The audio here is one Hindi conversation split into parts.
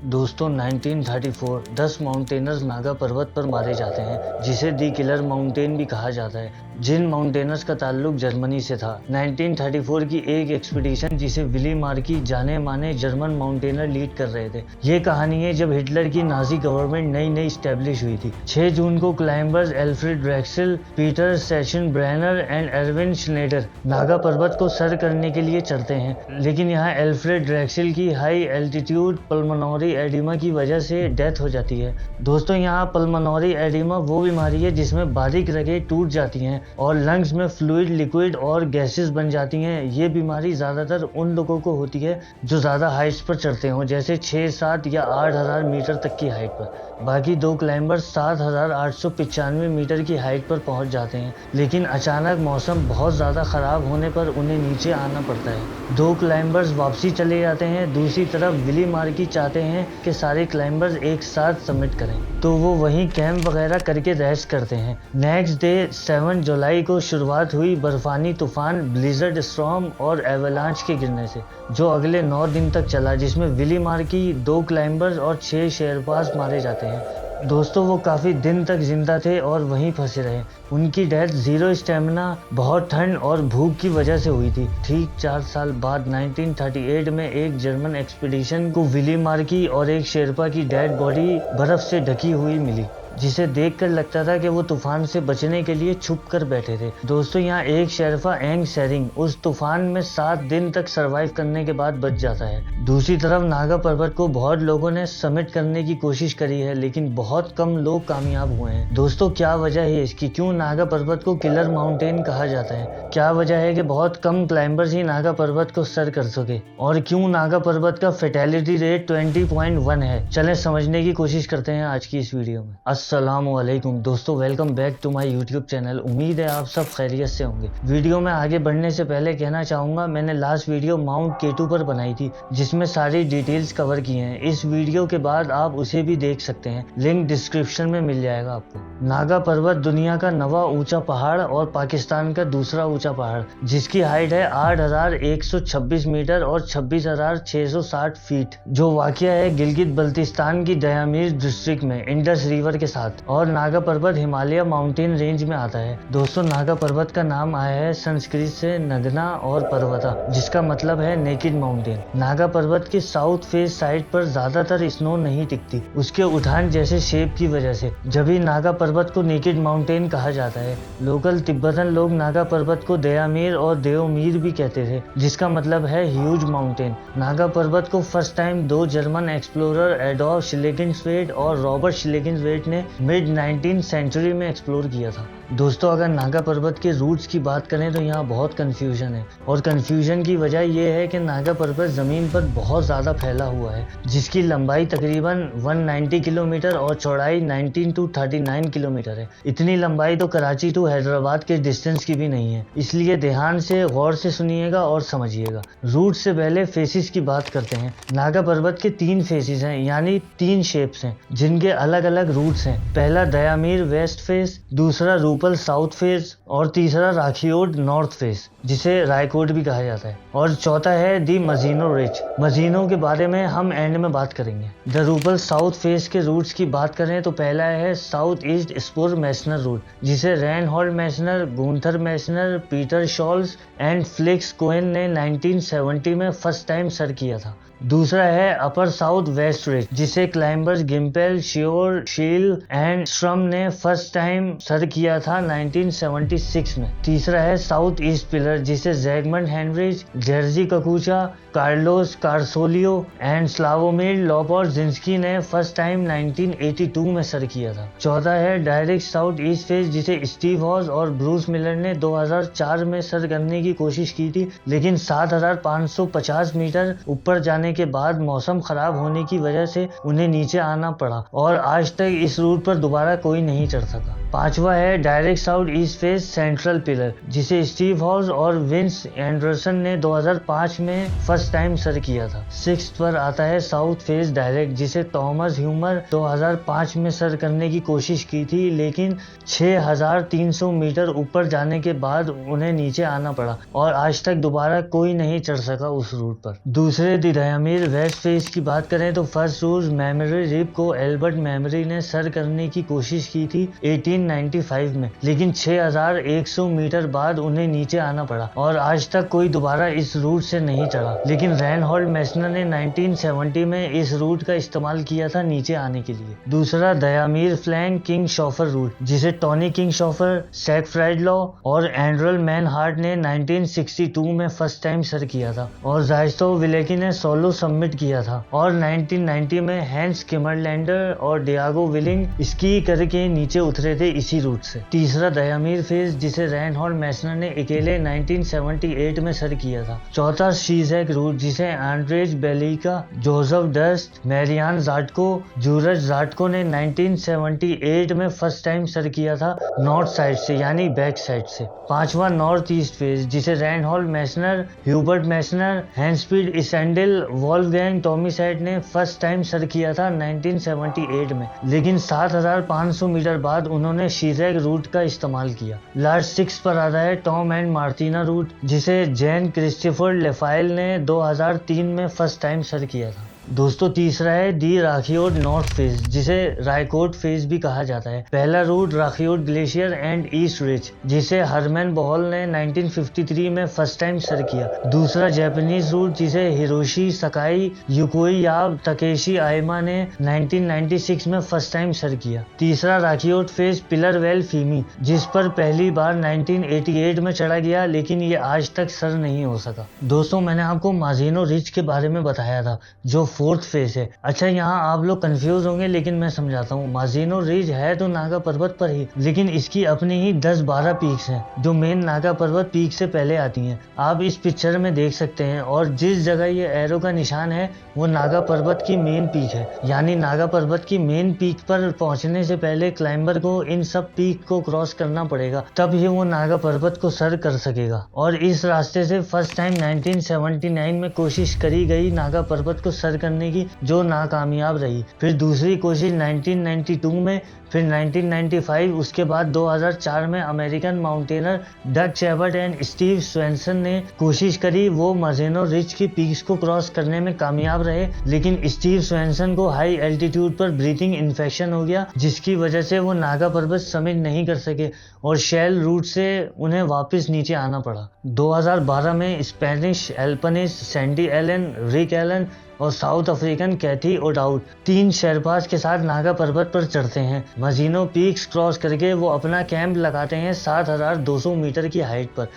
दोस्तों 1934 10 माउंटेनर्स नागा पर्वत पर मारे जाते हैं जिसे दी किलर माउंटेन भी कहा जाता है। जिन माउंटेनर्स का ताल्लुक जर्मनी से था। 1934 की एक एक्सपीडिशन जिसे विली मार्की जाने माने जर्मन माउंटेनर लीड कर रहे थे। ये कहानी है जब हिटलर की नाजी गवर्नमेंट नई स्टैब्लिश हुई थी। 6 जून को climbers Alfred Drexel, Peter Aschenbrenner and Erwin Schneider Nanga Parbat को सर करने के लिए चढ़ते हैं, लेकिन यहाँ एल्फ्रेड ड्रेक्सल की हाई एल्टीट्यूड पल्मोनरी एडिमा की वजह से डेथ हो जाती है। दोस्तों यहाँ पल्मोनरी एडिमा वो बीमारी है जिसमें बारीक रगें टूट जाती हैं और लंग्स में फ्लूइड, लिक्विड और गैसेस बन जाती हैं। ये बीमारी ज़्यादातर उन लोगों को होती है जो ज़्यादा हाइट्स पर चढ़ते हों, जैसे 6, 7 या 8,000 मीटर तक की हाइट पर। बाकी 2 क्लाइंबर्स 7,895 मीटर की हाइट पर पहुंच जाते हैं, लेकिन अचानक मौसम बहुत ज़्यादा ख़राब होने पर उन्हें नीचे आना पड़ता है। 2 क्लाइंबर्स वापसी चले जाते हैं। दूसरी तरफ विली मार्की चाहते हैं कि सारे क्लाइंबर्स एक साथ सबमिट करें, तो वो वहीं कैंप वगैरह करके रेस्ट करते हैं। नेक्स्ट डे 7 जुलाई को शुरुआत हुई बर्फानी तूफान, ब्लिजर्ड स्टॉर्म और एवलांच के गिरने से, जो अगले 9 दिन तक चला, जिसमें विली मार्की, 2 क्लाइंबर्स और 6 शेरपास मारे जाते हैं। दोस्तों वो काफ़ी दिन तक जिंदा थे और वहीं फंसे रहे। उनकी डेथ जीरो स्टेमिना, बहुत ठंड और भूख की वजह से हुई थी। ठीक 4 साल बाद 1938 में एक जर्मन एक्सपीडिशन को विली मार्की और एक शेरपा की डेड बॉडी बर्फ से ढकी हुई मिली, जिसे देखकर लगता था कि वो तूफान से बचने के लिए छुप कर बैठे थे। दोस्तों यहाँ एक शेरपा एंग सेरिंग उस तूफान में 7 दिन तक सरवाइव करने के बाद बच जाता है। दूसरी तरफ नागा पर्वत को बहुत लोगों ने समिट करने की कोशिश करी है, लेकिन बहुत कम लोग कामयाब हुए हैं। दोस्तों क्या वजह है इसकी? क्यों नागा पर्वत को किलर माउंटेन कहा जाता है? क्या वजह है कि बहुत कम क्लाइंबर्स ही नागा पर्वत को सर कर सके? और क्यों नागा पर्वत का फेटेलिटी रेट 20.1 है? चलें समझने की कोशिश करते हैं आज की इस वीडियो में। अस्सलामुअलैकुम दोस्तों, welcome back to my YouTube channel. उम्मीद है आप सब खैरियत से होंगे। वीडियो में आगे बढ़ने से पहले कहना चाहूँगा, मैंने लास्ट वीडियो माउंट केटू पर बनाई थी जिसमें सारी डिटेल्स कवर की हैं। इस वीडियो के बाद आप उसे भी देख सकते हैं, लिंक डिस्क्रिप्शन में मिल जाएगा आपको। नागा पर्वत दुनिया का 9वां ऊंचा पहाड़ और पाकिस्तान का दूसरा ऊंचा पहाड़, जिसकी हाइट है 8,126 मीटर और 26,660 फीट, जो वाक़या है गिलगित बल्तिस्तान की दयामीर डिस्ट्रिक्ट में इंडस रिवर के साथ। और नागा पर्वत हिमालय माउंटेन रेंज में आता है। दोस्तों नागा पर्वत का नाम आया है संस्कृत से नगना और पर्वता, जिसका मतलब है नेकेड माउंटेन। नागा पर्वत के साउथ फेस साइड पर ज्यादातर स्नो नहीं टिकती, उसके उठान जैसे शेप की वजह से, जब भी नागा पर्वत को नेकेड माउंटेन कहा जाता है। लोकल तिब्बतन लोग नागा पर्वत को दयामीर और देवमीर भी कहते थे, जिसका मतलब है ह्यूज माउंटेन। नागा पर्वत को first time 2 German explorer Adolf Schlagintweit और रॉबर्ट शिलेकिंसवेट ने मिड 19th सेंचुरी में एक्सप्लोर किया था। दोस्तों अगर नागा पर्वत के रूट्स की बात करें तो यहाँ बहुत कंफ्यूजन है, और कंफ्यूजन की वजह यह है कि नागा पर्वत जमीन पर बहुत ज्यादा फैला हुआ है, जिसकी लंबाई तकरीबन 190 किलोमीटर और चौड़ाई 19 to 39 किलोमीटर है। इतनी लंबाई तो कराची टू हैदराबाद के डिस्टेंस की भी नहीं है, इसलिए ध्यान से गौर से सुनिएगा और समझिएगा। रूट से पहले फेसिस की बात करते हैं। नागा पर्वत के 3 फेसिस हैं, यानी 3 शेप्स हैं, जिनके अलग अलग रूट्स हैं। पहला दयामीर वेस्ट फेस, दूसरा रूपल साउथ फेस और तीसरा राखीओड नॉर्थ फेस, जिसे रायकोट भी कहा जाता है, और चौथा है दी मजीनो रिच। मजीनो के बारे में हम एंड में बात करेंगे। द रूपल साउथ फेस के रूट्स की बात करें तो पहला है south east spur Messner route, जिसे Reinhold Messner, Gunther Messner, Peter Scholz and Felix Kuen ने 1970 में फर्स्ट टाइम सर किया था। दूसरा है अपर साउथ वेस्ट रिज, जिसे क्लाइंबर्स गिम्पेल, श्योर, शील एंड श्रम ने फर्स्ट टाइम सर किया था 1976 में। तीसरा है साउथ ईस्ट पिलर, जिसे जैगमंड हेनरिच, जेर्जी ककूचा, कार्लोस कार्सोलियो एंड स्लावोमिर लोपोरजिंस्की ने फर्स्ट टाइम 1982 में सर किया था। चौथा है डायरेक्ट साउथ ईस्ट फेस, जिसे स्टीव हॉज और ब्रूस मिलर ने 2004 में सर करने की कोशिश की थी, लेकिन 7,550 मीटर ऊपर जाने के बाद मौसम खराब होने की वजह से उन्हें नीचे आना पड़ा, और आज तक इस रूट पर दोबारा कोई नहीं चढ़ सका। पांचवा है direct south east face central pillar, जिसे स्टीव हॉज और विंस एंडरसन ने 2005 में फर्स्ट टाइम सर किया था। 6th पर आता है साउथ फेस डायरेक्ट, जिसे थॉमस ह्यूमर 2005 में सर करने की कोशिश की थी, लेकिन 6,300 मीटर ऊपर जाने के बाद उन्हें नीचे आना पड़ा, और आज तक दोबारा कोई नहीं चढ़ सका उस रूट पर। दूसरे दी दयामीर वेस्ट फेज की बात करें तो फर्स्ट रूट मेमोरी रिप को एल्बर्ट मेमोरी ने सर करने की कोशिश की थी 1895 में, लेकिन 6100 मीटर बाद उन्हें नीचे आना पड़ा और आज तक कोई दोबारा इस रूट से नहीं चढ़ा। लेकिन रेनहोल्ड मेसनर ने 1970 में इस रूट का इस्तेमाल किया था नीचे आने के लिए। दूसरा दयामीर फ्लैंक किंग शॉफर रूट, जिसे टॉनी किंग शॉफर, सैक फ्राइडलॉ और एंड्रल मैनहार्ट ने 1962 में फर्स्ट टाइम सर किया था और जाइस्टो विलेकी ने सोलो सबमिट किया था और 1990 में हैंस किमरलैंडर और डियागो विलिंग स्की करके नीचे उतरे थे इसी रूट से। तीसरा दयामीर फेज, जिसे रेनहोल्ड मेसनर ने अकेले 1978 में सर किया था। चौथा शीजैक रूट, जिसे एंड्रेज बेलिका, जोसेफ डस्ट, मैरियान जाटको, जूरज जाटको ने 1978 में फर्स्ट टाइम सर किया था नॉर्थ साइड से यानी बैक साइड से। पांचवा नॉर्थ ईस्ट फेज, जिसे Reinhold Messner, Hubert Messner, Hanspeter Eisendle, Wolfgang Tomaseth ने फर्स्ट टाइम सर किया था 1978 में, लेकिन 7500 मीटर बाद उन्होंने शीजैक रूट का इस्तेमाल किया। लास्ट 6 पर आता है टॉम एंड मार्टिना रूट, जिसे जैन क्रिस्टोफर लेफाइल ने 2003 में फर्स्ट टाइम सर किया था। दोस्तों तीसरा है दी राखियोट नॉर्थ फेज, जिसे रायकोट फेज भी कहा जाता है। पहला route Rakhiot glacier and east ridge, जिसे हरमैन बोहल ने 1953 में फर्स्ट टाइम सर किया। दूसरा जापानीज रूट, जिसे हिरोशी सकाई युकोयाब तकेशी आयमा ने 1996 में फर्स्ट टाइम सर किया। तीसरा राखियोट फेज पिलर वेल फीमी, जिस पर पहली बार 1988 में चढ़ा गया, लेकिन ये आज तक सर नहीं हो सका। दोस्तों मैंने आपको माजिनो रिज के बारे में बताया था जो फोर्थ फेज है। अच्छा यहाँ आप लोग कंफ्यूज होंगे, लेकिन मैं समझाता हूँ। माजिनो रिज है तो नागा पर्वत पर ही, लेकिन इसकी अपनी ही 10-12 पीक्स हैं जो मेन नागा पर्वत पीक से पहले आती हैं। आप इस पिक्चर में देख सकते हैं और जिस जगह ये एरो का निशान है वो नागा पर्वत की मेन पीक है। यानी नागा पर्वत की मेन पीक पर पहुंचने से पहले क्लाइंबर को इन सब पीक को क्रॉस करना पड़ेगा, तब ही वो नागा पर्वत को सर कर सकेगा। और इस रास्ते से फर्स्ट टाइम 1979 में कोशिश करी गई नागा पर्वत को सर करने की, जो नाकामयाब रही। फिर दूसरी कोशिश 1992 में, फिर 1995, उसके बाद 2004 में American mountaineer Doug Chabot and Steve Swenson ने कोशिश करी। वो माजिनो रिज की पीक्स को क्रॉस करने में कामयाब रहे, लेकिन स्टीव स्वेंसन को हाई एल्टीट्यूड पर ब्रीथिंग इन्फेक्शन हो गया, जिसकी वजह से वो नागा पर्वत समिट नहीं कर सके और शेल रूट से उन्हें वापस नीचे आना पड़ा। 2012 में स्पेनिश एल्पनिस्ट सैंडी एलन, रिक एलन और साउथ अफ्रीकन कैथी ओडाउट 3 शेरपास के साथ नागा पर्वत पर चढ़ते हैं। माजिनो पीक्स क्रॉस करके वो अपना कैंप लगाते हैं 7200 मीटर की हाइट पर।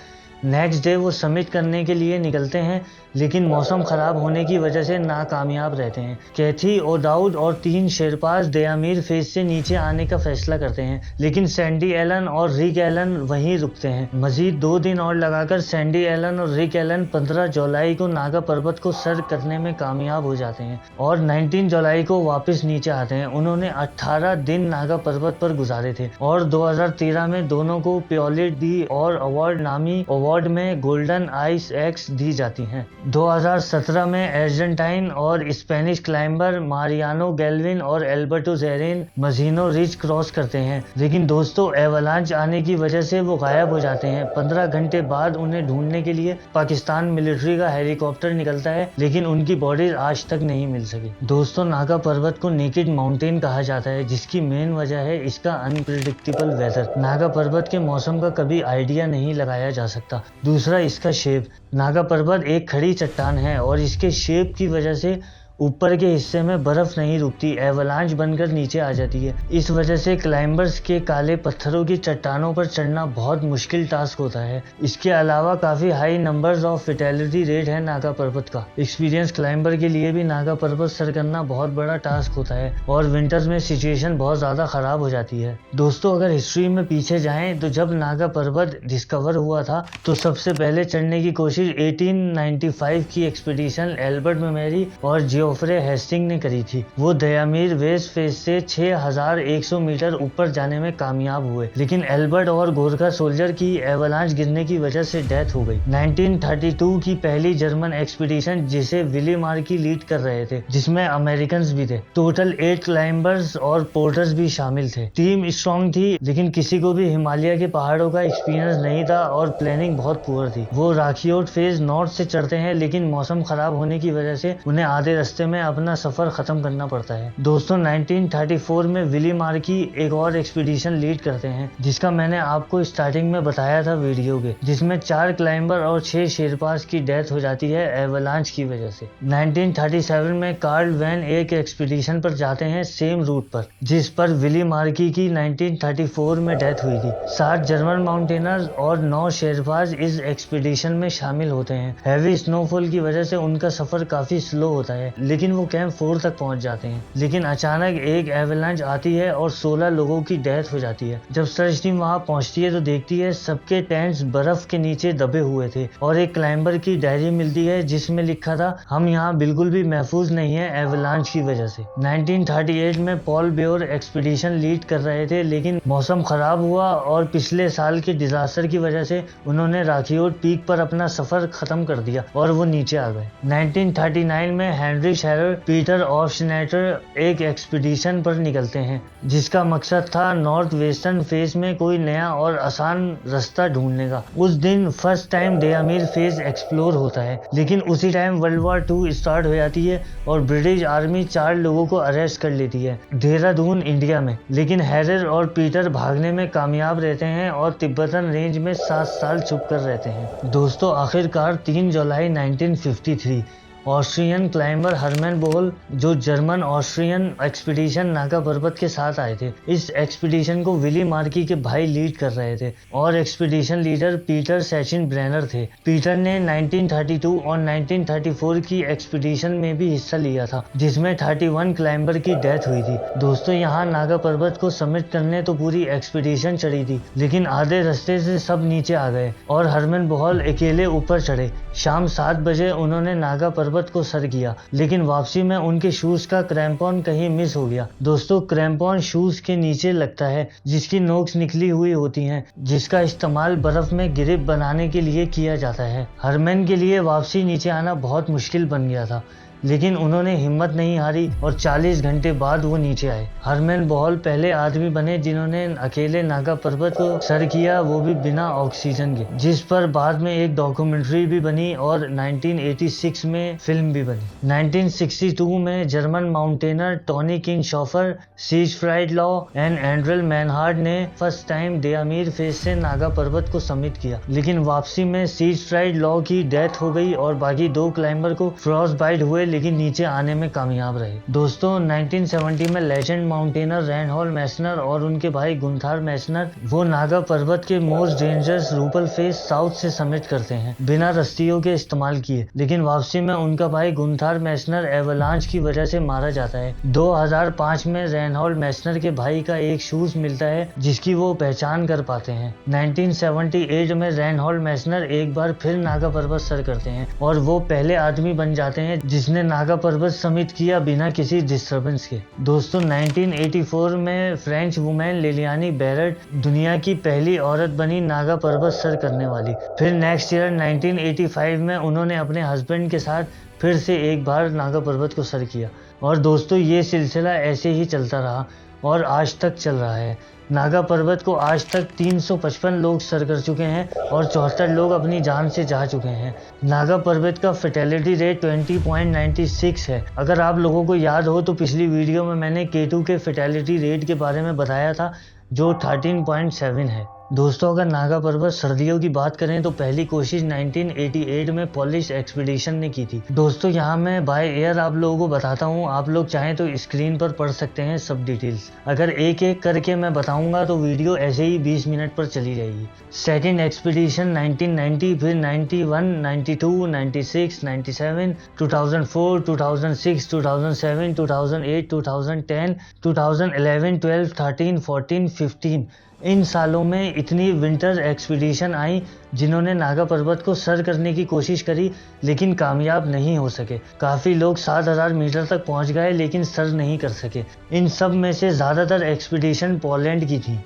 नेक्स्ट डे वो समिट करने के लिए निकलते हैं, लेकिन मौसम खराब होने की वजह से नाकामयाब रहते हैं। कैथी ओडाउड और 3 शेरपास दयामीर फेज से नीचे आने का फैसला करते हैं, लेकिन सैंडी एलन और रिक एलन वहीं रुकते हैं। मजीद 2 दिन और लगाकर सैंडी एलन और रिक एलन 15 जुलाई को नागा पर्वत को सर करने में कामयाब हो जाते हैं और 19 जुलाई को वापस नीचे आते हैं। उन्होंने 18 दिन नागा पर्वत पर गुजारे थे और 2013 में दोनों को प्योलिट दी और अवार्ड नामी अवार्ड में गोल्डन आइस एक्स दी जाती हैं। 2017 में अर्जेंटाइन और स्पेनिश क्लाइंबर मारियानो गैल्विन और एल्बर्टो जेरिन माजिनो रिज क्रॉस करते हैं, लेकिन दोस्तों एवलांच आने की वजह से वो गायब हो जाते हैं। 15 घंटे बाद उन्हें ढूंढने के लिए पाकिस्तान मिलिट्री का हेलीकॉप्टर निकलता है, लेकिन उनकी बॉडी आज तक नहीं मिल सकी। दोस्तों नागा पर्वत को नेकेड माउंटेन कहा जाता है, जिसकी मेन वजह है इसका अनप्रिडिक्टेबल वेदर। नागा पर्वत के मौसम का कभी आइडिया नहीं लगाया जा सकता। दूसरा इसका शेप। नागा पर्वत एक खड़ी चट्टान है और इसके शेप की वजह से ऊपर के हिस्से में बर्फ नहीं रुकती, एवलांच बनकर नीचे आ जाती है। इस वजह से क्लाइंबर्स के काले पत्थरों की चट्टानों पर चढ़ना बहुत मुश्किल टास्क होता है। इसके अलावा काफी high numbers of fatality rate है नागा पर्वत का। एक्सपीरियंस क्लाइंबर के लिए भी नागा पर्वत सर करना बहुत बड़ा टास्क होता है और विंटर्स में सिचुएशन बहुत ज्यादा खराब हो जाती है। दोस्तों अगर हिस्ट्री में पीछे जाएं तो जब नागा पर्वत डिस्कवर हुआ था तो सबसे पहले चढ़ने की कोशिश 1895 की एक्सपीडिशन एल्बर्ट मेमोरी और जियोफ्रे हेस्टिंग ने करी थी। वो दयामीर वेस्ट फेस से 6100 मीटर ऊपर जाने में कामयाब हुए, लेकिन एल्बर्ट और गोरखा सोल्जर की एवलांच गिरने की वजह से डेथ हो गई। 1932 की पहली जर्मन एक्सपीडिशन जिसे विली मार्की लीड कर रहे थे, जिसमें अमेरिकन भी थे। टोटल 8 क्लाइंबर्स और पोर्टर्स भी शामिल थे। टीम स्ट्रॉन्ग थी, लेकिन किसी को भी हिमालय के पहाड़ों का एक्सपीरियंस नहीं था और प्लानिंग बहुत पुअर थी। वो राखीओट फेज नॉर्थ से चढ़ते हैं, लेकिन मौसम खराब होने की वजह से उन्हें आधे रास्ते में अपना सफर खत्म करना पड़ता है। दोस्तों 1934 में विली मार्की एक और एक्सपीडिशन लीड करते हैं, जिसका मैंने आपको स्टार्टिंग में बताया था वीडियो के, जिसमें 4 क्लाइंबर और 6 शेरपास की डेथ हो जाती है एवलांच की वजह से। 1937 में कार्ल वैन एक एक्सपीडिशन पर जाते हैं सेम रूट पर, जिस पर विली मार्की की 1934 में डेथ हुई थी। 7 जर्मन माउंटेनर्स और 9 शेरपास इस एक्सपीडिशन में शामिल होते हैं। हैवी स्नोफॉल की वजह से उनका सफर काफी स्लो होता है, लेकिन वो कैंप 4 तक पहुंच जाते हैं। लेकिन अचानक एक एवलांच आती है और 16 लोगों की डेथ हो जाती है। जब सर्च टीम वहां पहुंचती है तो देखती है सबके टेंट्स बर्फ के नीचे दबे हुए थे और एक क्लाइंबर की डायरी मिलती है जिसमें लिखा था, हम यहाँ बिल्कुल भी महफूज नहीं है एवलांच की वजह से। 1938 में पॉल बेयोर एक्सपीडिशन लीड कर रहे थे, लेकिन मौसम खराब हुआ और पिछले साल के डिजास्टर की वजह से उन्होंने राखीओट पीक पर अपना सफर खत्म कर दिया और वो नीचे आ गए। 1939 में हेनरी शेरर, पीटर ऑफशनेटर एक एक्सपीडिशन पर निकलते हैं, जिसका मकसद था नॉर्थ वेस्टर्न फेस में कोई नया और आसान रास्ता ढूंढने का। उस दिन फर्स्ट टाइम दयामीर फेस एक्सप्लोर होता है, लेकिन उसी टाइम वर्ल्ड वॉर 2 स्टार्ट हो जाती है और ब्रिटिश आर्मी 4 लोगों को अरेस्ट कर लेती है देहरादून इंडिया में। लेकिन हेरर और पीटर भागने में कामयाब रहते हैं और तिब्बतन रेंज में 7 साल छुप कर रहते हैं। दोस्तों आखिरकार 3 जुलाई 1953 ऑस्ट्रियन क्लाइंबर हरमन बोल, जो जर्मन ऑस्ट्रियन एक्सपीडिशन नागा पर्वत के साथ आए थे, इस एक्सपीडिशन को विली मार्की के भाई लीड कर रहे थे और एक्सपीडिशन लीडर पीटर सचिन ब्रेनर थे। पीटर ने 1932 और 1934 की एक्सपीडिशन में भी हिस्सा लिया था, जिसमें 31 क्लाइंबर की डेथ हुई थी। दोस्तों यहाँ नागा पर्वत को समिट करने तो पूरी एक्सपीडिशन चढ़ी थी, लेकिन आधे रास्ते से सब नीचे आ गए और हरमन बोहल अकेले ऊपर चढ़े। शाम 7 बजे उन्होंने नागा पर्वत को सर किया, लेकिन वापसी में उनके शूज का क्रैम्पॉन कहीं मिस हो गया। दोस्तों क्रैम्पॉन शूज के नीचे लगता है, जिसकी नोक्स निकली हुई होती हैं, जिसका इस्तेमाल बर्फ में ग्रिप बनाने के लिए किया जाता है। हरमन के लिए वापसी नीचे आना बहुत मुश्किल बन गया था, लेकिन उन्होंने हिम्मत नहीं हारी और 40 घंटे बाद वो नीचे आए। हरमन बोहल पहले आदमी बने जिन्होंने अकेले नागा पर्वत को सर किया, वो भी बिना ऑक्सीजन के, जिस पर बाद में एक डॉक्यूमेंट्री भी बनी और 1986 में फिल्म भी बनी। 1962 में German mountaineer Toni Kinshofer, Siegfried Low and Anderl Mannhardt ने फर्स्ट टाइम दयामीर फेस से नागा पर्वत को समिट किया, लेकिन वापसी में सीजफ्राइड लॉ की डेथ हो गई और बाकी 2 क्लाइंबर को फ्रॉस्ट बाइट हुए, लेकिन नीचे आने में कामयाब रहे। दोस्तों 1970 में लेजेंड माउंटेनर रेनहॉल मैसनर और उनके भाई गुंथार मैसनर वो नागा पर्वत के most dangerous Rupal face south से समिट करते हैं बिना रस्सियों के इस्तेमाल किए, लेकिन वापसी में उनका भाई गुंथार मैसनर एवलांच की वजह से मारा जाता है। 2005 में रेनहॉल मैसनर के भाई का एक शूज मिलता है जिसकी वो पहचान कर पाते हैं। 1978 में रेनहॉल मैसनर एक बार फिर नागा पर्वत सर करते हैं और वो पहले आदमी बन जाते हैं जिसने नागा पर्वत समिट किया बिना किसी डिस्टरबेंस के। दोस्तों 1984 में फ्रेंच वुमेन लिलियानी बैरट दुनिया की पहली औरत बनी नागा पर्वत सर करने वाली। फिर नेक्स्ट ईयर 1985 में उन्होंने अपने हस्बैंड के साथ फिर से एक बार नागा पर्वत को सर किया और दोस्तों ये सिलसिला ऐसे ही चलता रहा और आज तक चल रहा है। नागा पर्वत को आज तक 355 लोग सर कर चुके हैं और 74 लोग अपनी जान से जा चुके हैं। नागा पर्वत का फैटेलिटी रेट 20.96 है। अगर आप लोगों को याद हो तो पिछली वीडियो में मैंने K2 के फैटेलिटी रेट के बारे में बताया था जो 13.7 है। दोस्तों अगर नागा पर्वत सर्दियों की बात करें तो पहली कोशिश 1988 में पॉलिश एक्सपीडिशन ने की थी। दोस्तों यहाँ मैं बाय एयर आप लोगों को बताता हूँ, आप लोग चाहें तो स्क्रीन पर पढ़ सकते हैं सब डिटेल्स। अगर एक एक करके मैं बताऊंगा तो वीडियो ऐसे ही 20 मिनट पर चली जाएगी। सेकेंड एक्सपीडिशन 1990, फिर 91, 92, 96, 97, 2004, 2006, 2007, 2008, 2010, 2011, 12, 13, 14, 15 इन सालों में इतनी विंटर एक्सपीडिशन आई जिन्होंने नागा पर्वत को सर करने की कोशिश करी, लेकिन कामयाब नहीं हो सके। काफ़ी लोग 7,000 मीटर तक पहुंच गए लेकिन सर नहीं कर सके। इन सब में से ज़्यादातर एक्सपीडिशन पोलैंड की थी।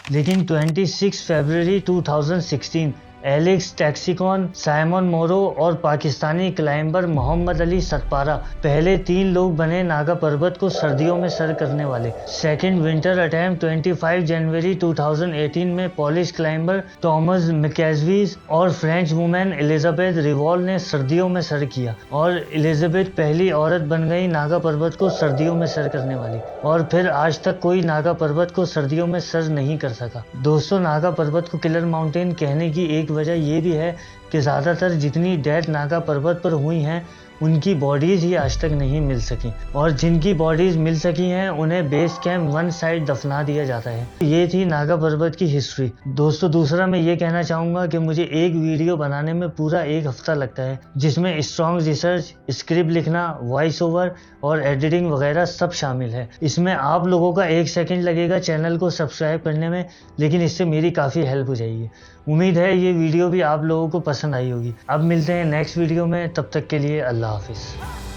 लेकिन 26 फरवरी 2016 एलेक्स टैक्सिकॉन, साइमन मोरो और पाकिस्तानी क्लाइंबर मोहम्मद अली सतपारा पहले 3 लोग बने नागा पर्वत को सर्दियों में सर करने वाले। सेकेंड विंटर अटैम्प्ट 25 जनवरी 2018 में पॉलिश क्लाइंबर थॉमस मैकेजवीज और फ्रेंच वुमेन एलिजाबेथ रिवॉल ने सर्दियों में सर किया, और एलिजाबेथ पहली औरत बन गई नागा पर्वत को सर्दियों में सर करने वाली। और फिर आज तक कोई नागा पर्वत को सर्दियों में सर नहीं कर सका। दोस्तों, नागा पर्वत को किलर माउंटेन कहने की एक वजह ये भी है कि ज़्यादातर जितनी डेथ नागा पर्वत पर हुई हैं उनकी बॉडीज़ ही आज तक नहीं मिल सकी, और जिनकी बॉडीज़ मिल सकी हैं उन्हें बेस कैंप वन साइड दफना दिया जाता है। ये थी नागा पर्वत की हिस्ट्री। दोस्तों, दूसरा मैं ये कहना चाहूँगा कि मुझे एक वीडियो बनाने में पूरा 1 हफ्ता लगता है, जिसमें स्ट्रॉन्ग रिसर्च, स्क्रिप्ट लिखना, वॉइस ओवर और एडिटिंग वगैरह सब शामिल है। इसमें आप लोगों का 1 सेकंड लगेगा चैनल को सब्सक्राइब करने में, लेकिन इससे मेरी काफ़ी हेल्प हो जाएगी। उम्मीद है ये वीडियो भी आप लोगों को पसंद आई होगी। अब मिलते हैं नेक्स्ट वीडियो में, तब तक के लिए अल्लाह हाफिज़।